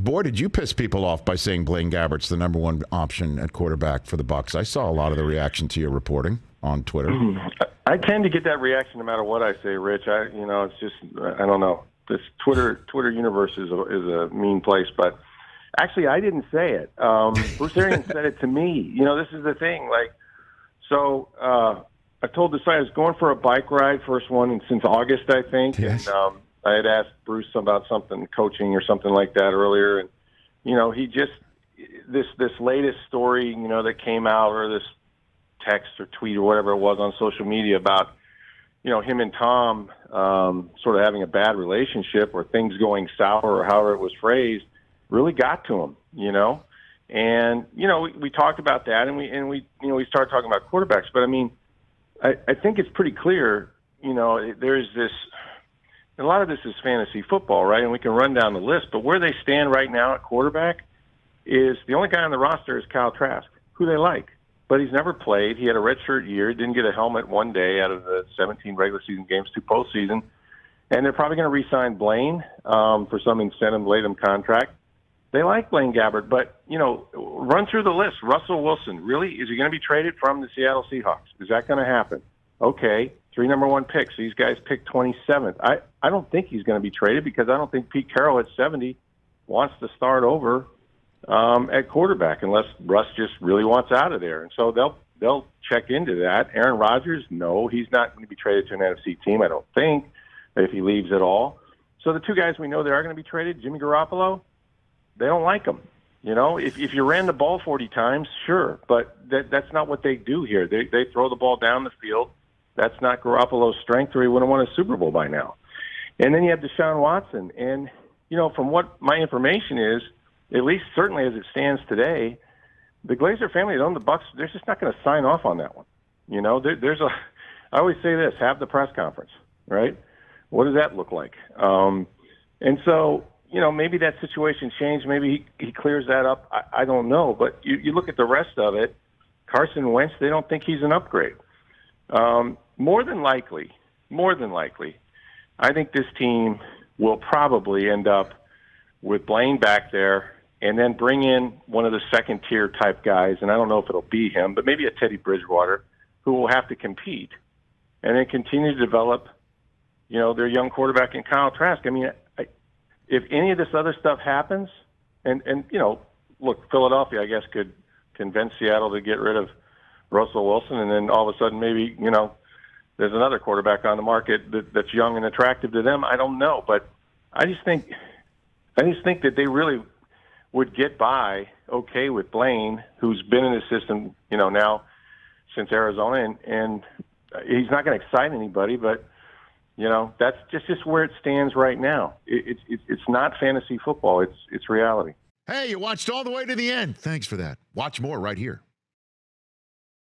boy, did you piss people off by saying Blaine Gabbert's the number one option at quarterback for the Bucs. I saw a lot of the reaction to your reporting on Twitter. I tend to get that reaction no matter what I say, Rich. It's just, I don't know. This Twitter universe is a mean place, but actually I didn't say it. Bruce Arians said it to me. This is the thing. I told this I was going for a bike ride, first one since August, I think. Yes. And I had asked Bruce about something, coaching or something like that earlier. And, he just, this latest story, that came out, or this text or tweet or whatever it was on social media about, him and Tom sort of having a bad relationship or things going sour or however it was phrased, really got to him, And, we talked about that and we started talking about quarterbacks. But, I think it's pretty clear, there's this, a lot of this is fantasy football, right? And we can run down the list, but where they stand right now at quarterback is the only guy on the roster is Kyle Trask, who they like. But he's never played. He had a redshirt year, didn't get a helmet one day out of the 17 regular season games, 2 postseason. And they're probably going to re-sign Blaine for some incentive, laden contract. They like Blaine Gabbert, but, run through the list. Russell Wilson, really? Is he going to be traded from the Seattle Seahawks? Is that going to happen? Okay, 3 number 1 picks. These guys picked 27th. I don't think he's going to be traded because I don't think Pete Carroll at 70 wants to start over at quarterback unless Russ just really wants out of there. And so they'll check into that. Aaron Rodgers, no, he's not going to be traded to an NFC team, I don't think, if he leaves at all. So the 2 guys we know they are going to be traded, Jimmy Garoppolo, they don't like him. If you ran the ball 40 times, sure, but that's not what they do here. They throw the ball down the field. That's not Garoppolo's strength, or he wouldn't have won a Super Bowl by now. And then you have Deshaun Watson. And, from what my information is, at least certainly as it stands today, the Glazer family that own the Bucs, they're just not going to sign off on that one. I always say this, have the press conference, right? What does that look like? And so, maybe that situation changed. Maybe he clears that up. I don't know. But you look at the rest of it, Carson Wentz, they don't think he's an upgrade. More than likely, I think this team will probably end up with Blaine back there and then bring in one of the second-tier type guys, and I don't know if it'll be him, but maybe a Teddy Bridgewater, who will have to compete, and then continue to develop, their young quarterback in Kyle Trask. If any of this other stuff happens, and look, Philadelphia, I guess, could convince Seattle to get rid of Russell Wilson, and then all of a sudden maybe, there's another quarterback on the market that's young and attractive to them. I don't know, but I just think that they really would get by okay with Blaine, who's been in the system, now since Arizona, and he's not going to excite anybody, but that's just where it stands right now. It's not fantasy football. It's reality. Hey, you watched all the way to the end. Thanks for that. Watch more right here.